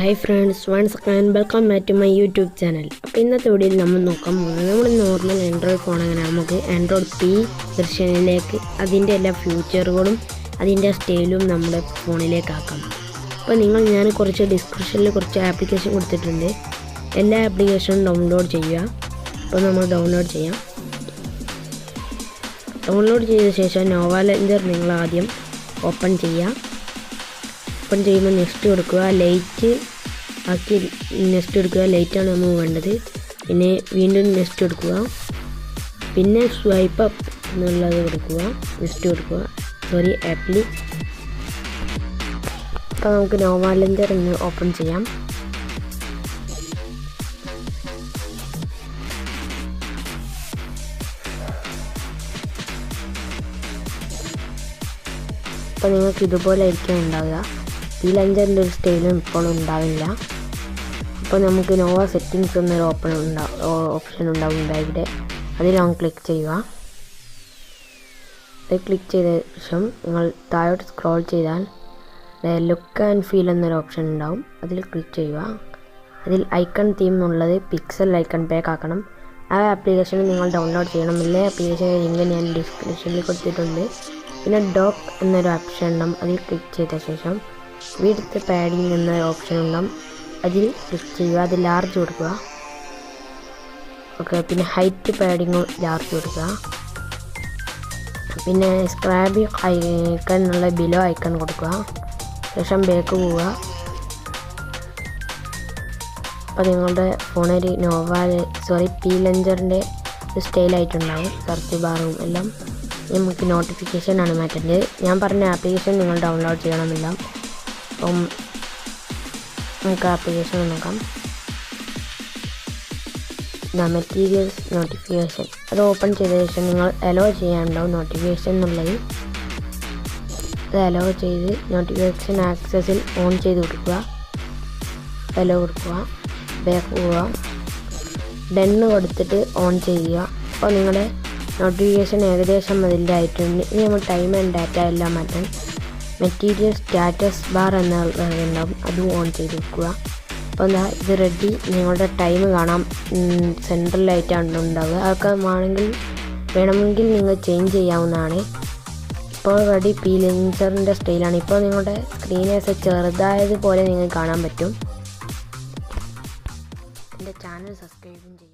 Hi friends, once again welcome back to my YouTube channel. അപ്പോൾ ഇന്നത്തെ വീഡിയോയിൽ നമ്മൾ നോക്കാൻ പോകുന്നത് നമ്മുടെ നോർമൽ ആൻഡ്രോയിഡ് ഫോൺ അങ്ങനെ നമുക്ക് ആൻഡ്രോയിഡ് പി വെർഷനിലേക്ക് അതിൻ്റെ എല്ലാ ഫീച്ചറുകളും അതിൻ്റെ സ്റ്റൈലും നമ്മുടെ ഫോണിലേക്ക് ആക്കാം. അപ്പോൾ ഞാൻ കുറച്ച് ഡിസ്ക്രിപ്ഷനിൽ കുറച്ച് ആപ്ലിക്കേഷൻ കൊടുത്തിട്ടുണ്ട്. എല്ലാ ആപ്ലിക്കേഷനും ഡൗൺലോഡ് ചെയ്യുക. അപ്പോൾ നമ്മൾ ഡൗൺലോഡ് ചെയ്യാം. ഡൗൺലോഡ് ചെയ്ത ശേഷം നോവ ലെഞ്ചർ നിങ്ങൾ ആദ്യം ഓപ്പൺ ചെയ്യുക. ഓപ്പൺ ചെയ്യുമ്പോൾ നെക്സ്റ്റ് കൊടുക്കുക, ലൈറ്റ് ആക്കി നെക്സ്റ്റ് കൊടുക്കുക. ലൈറ്റാണ് നമ്മൾ വേണ്ടത്. പിന്നെ വീണ്ടും നെക്സ്റ്റ് കൊടുക്കുക, പിന്നെ സ്വൈപ്പ് അപ്പ് എന്നുള്ളത് കൊടുക്കുക, നെക്സ്റ്റ് കൊടുക്കുക. ആപ്പിൽ. അപ്പോൾ നമുക്ക് നോവ ലെഞ്ചർ ഒന്ന് ഓപ്പൺ ചെയ്യാം. അപ്പോൾ നിങ്ങൾക്ക് ഇതുപോലെ ആയിരിക്കും ഉണ്ടാവുക. ഈ ലെഞ്ചറിൻ്റെ ഒരു സ്റ്റൈലും ഇപ്പോഴും ഉണ്ടാവില്ല. അപ്പോൾ നമുക്ക് നോവ സെറ്റിങ്സ് എന്നൊരു ഓപ്ഷൻ ഉണ്ടാവും ഇവിടെ. അതിൽ നമ്മൾ ക്ലിക്ക് ചെയ്യുക. അത് ക്ലിക്ക് ചെയ്ത ശേഷം നിങ്ങൾ താഴോട്ട് സ്ക്രോൾ ചെയ്താൽ ലുക്ക് ആൻഡ് ഫീൽ എന്നൊരു ഓപ്ഷൻ ഉണ്ടാവും. അതിൽ ക്ലിക്ക് ചെയ്യുക. അതിൽ ഐക്കൺ തീം എന്നുള്ളത് പിക്സൽ ഐക്കൺ പാക്ക് ആക്കണം. ആ ആപ്ലിക്കേഷൻ നിങ്ങൾ ഡൗൺലോഡ് ചെയ്യണം. എല്ലാ ആപ്ലിക്കേഷൻ്റെ ലിങ്ക് ഞാൻ ഡിസ്ക്രിപ്ഷനിൽ കൊടുത്തിട്ടുണ്ട്. പിന്നെ ഡോക്ക് എന്നൊരു ഓപ്ഷൻ ഉണ്ടാവും. അതിൽ ക്ലിക്ക് ചെയ്ത ശേഷം വിഡ്ത്ത് പാഡിങ് എന്നൊരു ഓപ്ഷൻ ഉണ്ടാവും. അതിൽ ക്ലിക്ക് ചെയ്യുക. അത് ലാർജ് കൊടുക്കുക. ഓക്കെ. പിന്നെ ഹൈറ്റ് പാഡിങ് ലാർജ് കൊടുക്കുക. പിന്നെ സ്ക്രാബ് ഐക്കൺ എന്നുള്ള ബിലോ ഐക്കൺ കൊടുക്കുക. ശേഷം ബാക്ക് പോവുക. അപ്പോൾ നിങ്ങളുടെ ഫോണിൽ പി ലെഞ്ചറിൻ്റെ സ്റ്റൈലായിട്ടുണ്ടാവും. സെർച്ച് ബാറും എല്ലാം. നമുക്ക് നോട്ടിഫിക്കേഷനാണ് മാറ്റേണ്ടത്. ഞാൻ പറഞ്ഞ ആപ്ലിക്കേഷൻ നിങ്ങൾ ഡൗൺലോഡ് ചെയ്യണമെന്നില്ല. അപ്പം നമുക്ക് ആപ്ലിക്കേഷൻ നോക്കാം. മെറ്റീരിയൽസ് നോട്ടിഫിക്കേഷൻ അത് ഓപ്പൺ ചെയ്ത ശേഷം നിങ്ങൾ അലോ ചെയ്യാനുണ്ടാവും നോട്ടിഫിക്കേഷൻ എന്നുള്ളത്. അത് അലോ ചെയ്ത് നോട്ടിഫിക്കേഷൻ ആക്സസിൽ ഓൺ ചെയ്ത് കൊടുക്കുക. അലോ കൊടുക്കുക. ബാക്ക് പോവുക. ഡെന്ന് കൊടുത്തിട്ട് ഓൺ ചെയ്യുക. അപ്പോൾ നിങ്ങളുടെ നോട്ടിഫിക്കേഷൻ ഏകദേശം അതിൻ്റെ ആയിട്ടുണ്ട്. ഇനി നമ്മൾ ടൈം ആൻഡ് ഡാറ്റ എല്ലാം മാറ്റാൻ മെറ്റീരിയൽ സ്റ്റാറ്റസ് ബാർ എന്നുണ്ടാവും. അതും ഓൺ ചെയ്ത് വെക്കുക. അപ്പോൾ ഇത് റെഡി. നിങ്ങളുടെ ടൈം കാണാം. സെൻട്രലായിട്ടാണ് ഉണ്ടാവുക. അതൊക്കെ വേണമെങ്കിൽ നിങ്ങൾ ചേഞ്ച് ചെയ്യാവുന്നതാണ്. ഇപ്പോൾ റെഡി പി ലെഞ്ചറിൻ്റെ സ്റ്റൈലാണ്. ഇപ്പോൾ നിങ്ങളുടെ സ്ക്രീനേഴ്സ് ചെറുതായതുപോലെ നിങ്ങൾക്ക് കാണാൻ പറ്റും. എൻ്റെ ചാനൽ സബ്സ്ക്രൈബും ചെയ്യും.